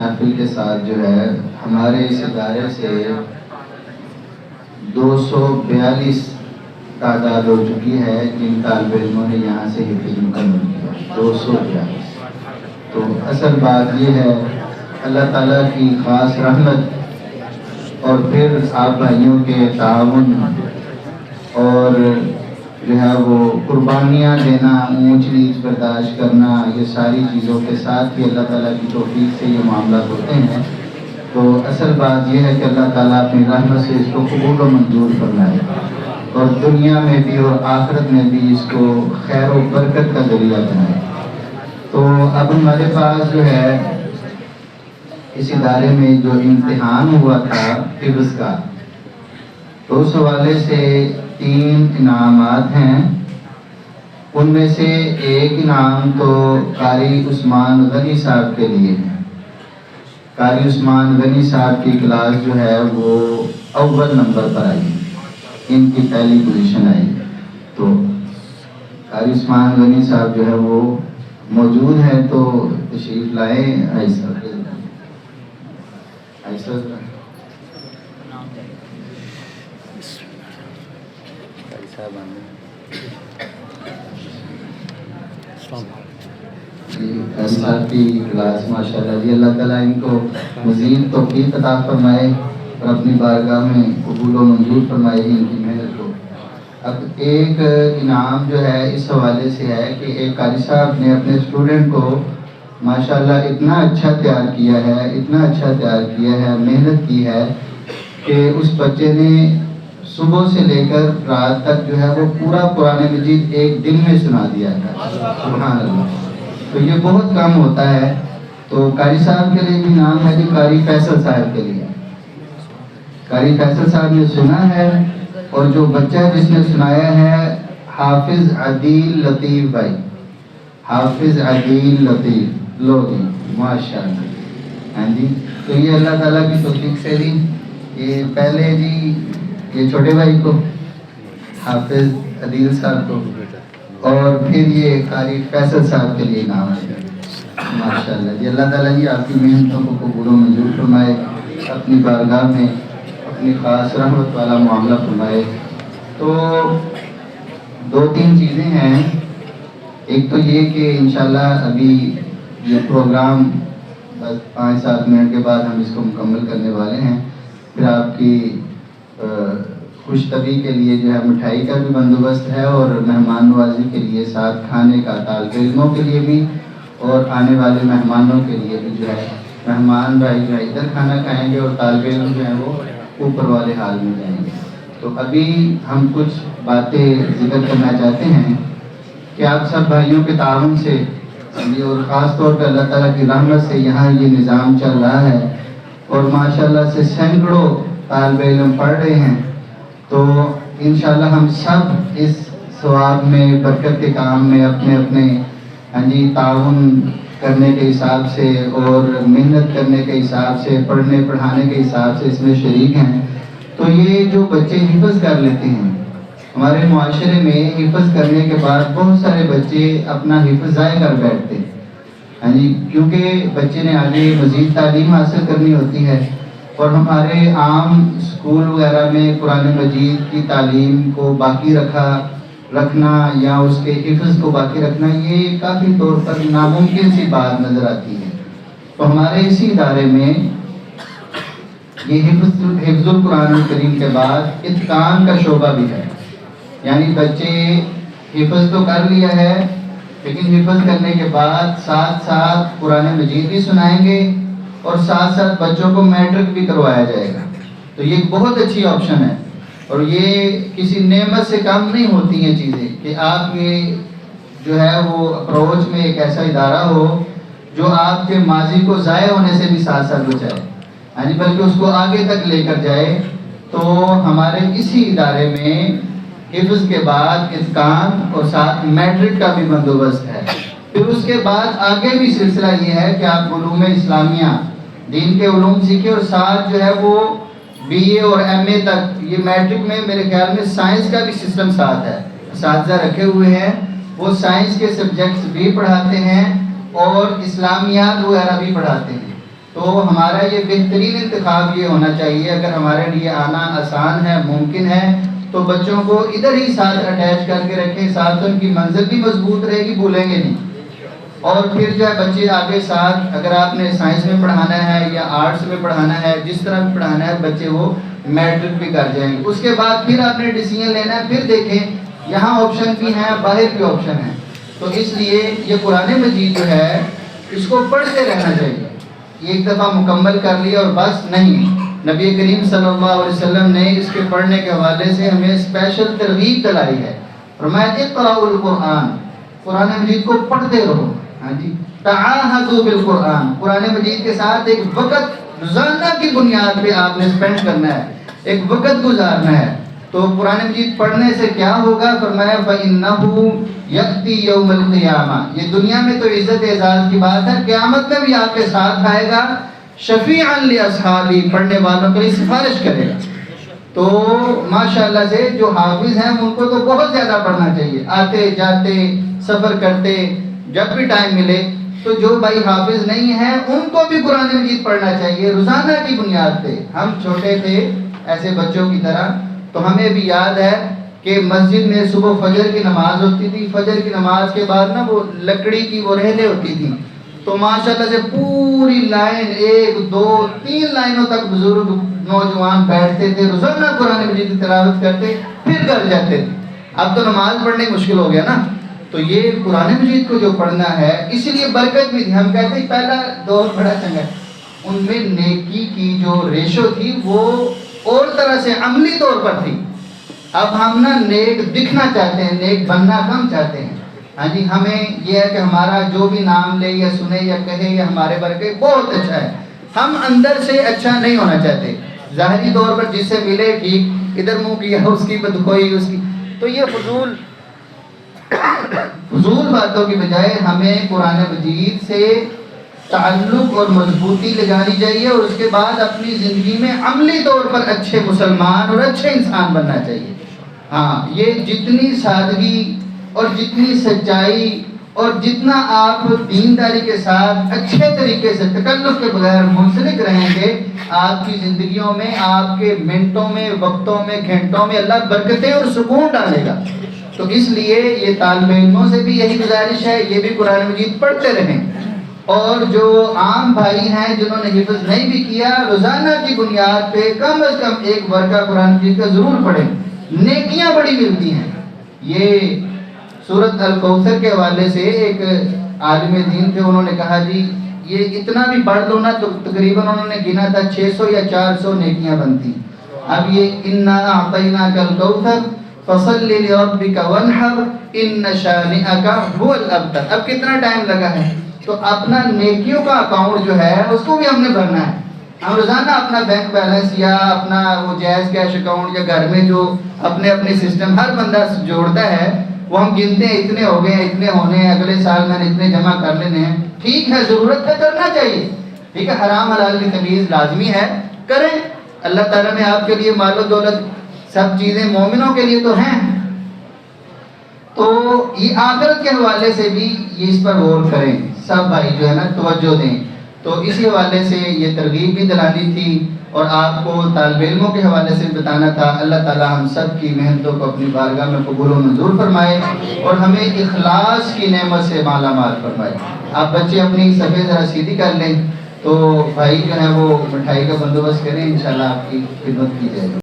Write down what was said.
محفل کے ساتھ جو ہے ہمارے اس ادارے سے 242 تعداد ہو چکی ہے جن طالب علموں نے یہاں سے حفظ مکمل کیا 242۔ تو اصل بات یہ ہے اللہ تعالیٰ کی خاص رحمت اور پھر آپ بھائیوں کے تعاون اور جو ہے وہ قربانیاں دینا، اونچ نیچ برداشت کرنا، یہ ساری چیزوں کے ساتھ ہی اللہ تعالیٰ کی توفیق سے یہ معاملات ہوتے ہیں۔ تو اصل بات یہ ہے کہ اللہ تعالیٰ اپنی رحمت سے اس کو قبول و منظور فرمائے اور دنیا میں بھی اور آخرت میں بھی اس کو خیر و برکت کا ذریعہ بنائے۔ تو اب ہمارے پاس جو ہے اس ادارے میں جو امتحان ہوا تھا حفظ کا، تو اس حوالے سے 3 انعامات ہیں۔ ان میں سے ایک انعام تو قاری عثمان غنی صاحب کے لیے ہے۔ قاری عثمان غنی صاحب کی کلاس جو ہے وہ اول نمبر پر آئی، ان کی پہلی پوزیشن آئی۔ تو قاری عثمان غنی صاحب جو ہے وہ موجود ہیں، تو تشریف لائیں۔ ایسا صاحب کی کلاس ماشاءاللہ جی، اللہ تعالیٰ ان کو مزید توفیق عطا فرمائے اور اپنی بارگاہ میں قبول و منظور فرمائے ان کی محنت کو۔ اب ایک انعام جو ہے اس حوالے سے ہے کہ ایک قاری صاحب نے اپنے اسٹوڈنٹ کو ماشاءاللہ اتنا اچھا تیار کیا ہے، محنت کی ہے کہ اس بچے نے صبح سے لے کر رات تک جو ہے وہ پورا قرآن مجید ایک دن میں سنا دیا تھا۔ سبحان اللہ! تو یہ بہت کم ہوتا ہے۔ تو قاری صاحب کے لیے بھی نام ہے کہ قاری فیصل صاحب کے لیے، قاری فیصل صاحب نے سنا ہے، اور جو بچہ جس نے سنایا ہے حافظ عدیل لطیف بھائی، حافظ عدیل لطیف لوگی ماشاءاللہ۔ ہاں جی، تو یہ اللہ تعالیٰ کی توفیق سے بھی یہ پہلے جی یہ چھوٹے بھائی کو حافظ عدیل صاحب کو، اور پھر یہ قاری فیصل صاحب کے لیے نام ہے ماشاءاللہ جی۔ اللہ تعالیٰ جی آپ کی محنتوں کو قبول و منظور فرمائے، اپنی بارگاہ میں اپنی خاص رحمت والا معاملہ فرمائے۔ تو 2-3 چیزیں ہیں۔ ایک تو یہ کہ انشاءاللہ ابھی یہ پروگرام بس 5-7 منٹ کے بعد ہم اس کو مکمل کرنے والے ہیں۔ پھر آپ کی خوش طبی کے لیے جو ہے مٹھائی کا بھی بندوبست ہے، اور مہمان نوازی کے لیے ساتھ کھانے کا طالب علموں کے لیے بھی اور آنے والے مہمانوں کے لیے بھی جو ہے مہمان بھائی جو ہے ادھر کھانا کھائیں گے اور طالب علم جو ہے وہ اوپر والے حال میں جائیں گے۔ تو ابھی ہم کچھ باتیں ذکر کرنا چاہتے ہیں کہ آپ سب بھائیوں کے تعاون سے اور خاص طور پہ اللہ تعالیٰ کی رحمت سے یہاں یہ نظام چل رہا ہے، اور ماشاءاللہ سے سینکڑوں طالب علم پڑھ رہے ہیں۔ تو انشاءاللہ ہم سب اس ثواب میں، برکت کے کام میں اپنے تعاون کرنے کے حساب سے اور محنت کرنے کے حساب سے، پڑھنے پڑھانے کے حساب سے اس میں شریک ہیں۔ تو یہ جو بچے حفظ کر لیتے ہیں، ہمارے معاشرے میں حفظ کرنے کے بعد بہت سارے بچے اپنا حفظ ضائع کر بیٹھتے ہیں، کیونکہ بچے نے آگے مزید تعلیم حاصل کرنی ہوتی ہے، اور ہمارے عام اسکول وغیرہ میں قرآن مجید کی تعلیم کو باقی رکھنا یا اس کے حفظ کو باقی رکھنا یہ کافی طور پر ناممکن سی بات نظر آتی ہے۔ تو ہمارے اسی ادارے میں یہ حفظ القرآن الکریم کے بعد اتقان کا شعبہ بھی ہے، یعنی بچے حفظ تو کر لیا ہے، لیکن حفظ کرنے کے بعد ساتھ ساتھ قرآن مجید بھی سنائیں گے، اور ساتھ ساتھ بچوں کو میٹرک بھی کروایا جائے گا۔ تو یہ بہت اچھی آپشن ہے، اور یہ کسی نعمت سے کم نہیں ہوتی ہیں چیزیں کہ آپ یہ جو ہے وہ اپروچ میں ایک ایسا ادارہ ہو جو آپ کے ماضی کو ضائع ہونے سے بھی ساتھ ساتھ بچائے، بلکہ اس کو آگے تک لے کر جائے۔ تو ہمارے اسی ادارے میں حفظ کے بعد اتقان اور ساتھ میٹرک کا بھی بندوبست ہے۔ پھر اس کے بعد آگے بھی سلسلہ یہ ہے کہ آپ علوم اسلامیہ، دین کے علوم سیکھیں، اور ساتھ جو ہے وہ BA اور MA تک، یہ میٹرک میں میرے خیال میں سائنس کا بھی سسٹم ساتھ ہے، اساتذہ رکھے ہوئے ہیں، وہ سائنس کے سبجیکٹس بھی پڑھاتے ہیں اور اسلامیات وغیرہ بھی پڑھاتے ہیں۔ تو ہمارا یہ بہترین انتخاب یہ ہونا چاہیے، اگر ہمارے لیے آنا آسان ہے، ممکن ہے، تو بچوں کو ادھر ہی ساتھ اٹیچ کر کے رکھیں، ساتھ ان کی منزل بھی مضبوط رہے گی، بھولیں گے نہیں۔ اور پھر جو ہے بچے آگے ساتھ، اگر آپ نے سائنس میں پڑھانا ہے یا آرٹس میں پڑھانا ہے، جس طرح بھی پڑھانا ہے، بچے وہ میٹرک بھی کر جائیں گے۔ اس کے بعد پھر آپ نے ڈیسیژن لینا ہے، پھر دیکھیں یہاں آپشن بھی ہیں، باہر بھی آپشن ہیں۔ تو اس لیے یہ قرآن مجید جو ہے اس کو پڑھتے رہنا چاہیے، ایک دفعہ مکمل کر لیا اور بس نہیں۔ نبی کریم صلی اللہ علیہ وسلم نے اس کے پڑھنے کے حوالے سے ہمیں اسپیشل ترغیب دلائی ہے، فرمایا اقرأوا القرآن، قرآن مجید کو پڑھتے رہو۔ ہاں جی، تعاہدوا بالقرآن، قرآن مجید کے ساتھ ایک وقت روزانہ کی بنیاد پہ آپ نے اسپینڈ کرنا ہے، ایک وقت گزارنا ہے۔ تو قرآن مجید پڑھنے سے کیا ہوگا؟ فرمایا فَإِنَّهُ يَأْتِي يَوْمَ الْقِيَامَةِ، یہ دنیا میں تو عزت اعزاز کی بات ہے، قیامت میں بھی آپ کے ساتھ آئے گا، شفیعاً لِأَصْحَابِهِ، پڑھنے والوں کے لیے سفارش کرے گا۔ تو ماشاءاللہ سے جو حافظ ہیں ان کو تو بہت زیادہ پڑھنا چاہیے، آتے جاتے سفر کرتے جب بھی ٹائم ملے۔ تو جو بھائی حافظ نہیں ہیں ان کو بھی قرآن مجید پڑھنا چاہیے روزانہ کی بنیاد پہ۔ ہم چھوٹے تھے ایسے بچوں کی طرح، تو ہمیں بھی یاد ہے کہ مسجد میں صبح فجر کی نماز ہوتی تھی، فجر کی نماز کے بعد نا وہ لکڑی کی وہ رہلیں ہوتی تھیں، تو ماشاءاللہ سے پوری لائن 1 2 3 لائنوں تک بزرگ نوجوان بیٹھتے تھے، روزانہ قرآن مجید کی تلاوت کرتے، پھر گھر جاتے تھے۔ اب تو نماز پڑھنے مشکل ہو گیا نا، تو یہ قرآن مجید کو جو پڑھنا ہے، اسی لیے برکت بھی تھی۔ ہم کہتے ہیں پہلا دور بڑا چنگا ہے، ان میں نیکی کی جو ریشو تھی وہ اور طرح سے عملی طور پر تھی۔ اب ہم نا نیک دکھنا چاہتے ہیں، نیک بننا کم چاہتے ہیں۔ ہاں جی، ہمیں یہ ہے کہ ہمارا جو بھی نام لے یا سنے یا کہے یا ہمارے برکے بہت اچھا ہے، ہم اندر سے اچھا نہیں ہونا چاہتے۔ ظاہری طور پر جس سے ملے ٹھیک، ادھر منہ کیا اس کی بدخوئی اس کی، تو یہ فضول باتوں کی بجائے ہمیں قرآن مجید سے تعلق اور مضبوطی لگانی چاہیے، اور اس کے بعد اپنی زندگی میں عملی طور پر اچھے مسلمان اور اچھے انسان بننا چاہیے۔ ہاں، یہ جتنی سادگی اور جتنی سچائی اور جتنا آپ دینداری کے ساتھ اچھے طریقے سے تکلف کے بغیر منسلک رہیں گے، آپ کی زندگیوں میں، آپ کے منٹوں میں، وقتوں میں، گھنٹوں میں اللہ برکتیں اور سکون ڈالے گا۔ تو اس لیے یہ طالب علموں سے بھی یہی گزارش ہے، یہ بھی قرآن مجید پڑھتے رہیں، اور جو عام بھائی ہیں جنہوں نے حفظ نہیں بھی کیا، روزانہ کی بنیاد پہ کم از کم ایک ورقہ قرآن مجید کا ضرور پڑھیں، نیکیاں بڑی ملتی ہیں۔ یہ سورۃ الکوثر کے حوالے سے ایک عالم دین تھے، انہوں نے کہا جی یہ اتنا بھی پڑھ لو نا تو تقریباً انہوں نے گنا تھا 600 یا 400 نیکیاں بنتی۔ اب یہ انا اعطیناک الکوثر فصل لربک وانحر ان شانئک هو الابتر، اب کتنا ٹائم لگا ہے؟ تو اپنا نیکیوں کا اکاؤنٹ جو ہے اس کو بھی ہم نے بھرنا ہے۔ ہم روزانہ اپنا بینک بیلنس یا اپنا وہ جائز کیش اکاؤنٹ یا گھر میں جو اپنے اپنے سسٹم ہر بندہ جوڑتا ہے، وہ ہم گنتے ہیں اتنے ہو گئے ہیں، اتنے ہونے ہیں، اگلے سال میں نے اتنے جمع کر لینے ہیں۔ ٹھیک ہے، ضرورت ہے کرنا چاہیے، ٹھیک ہے، حرام حلال کی تمیز لازمی ہے، کریں۔ اللہ تعالیٰ نے آپ کے لیے مال و دولت سب چیزیں مومنوں کے لیے تو ہیں، تو یہ آخرت کے حوالے سے بھی یہ اس پر غور کریں، سب بھائی جو ہے نا توجہ دیں۔ تو اسی حوالے سے یہ ترغیب بھی دلانی تھی، اور آپ کو طالب علموں کے حوالے سے بتانا تھا۔ اللہ تعالی ہم سب کی محنتوں کو اپنی بارگاہ میں قبول و منظور فرمائے، اور ہمیں اخلاص کی نعمت سے مالا مال فرمائے۔ آپ بچے اپنی صفحے ذرا سیدھی کر لیں، تو بھائی جو ہے وہ مٹھائی کا بندوبست کریں، انشاءاللہ آپ کی خدمت کی جائے گی۔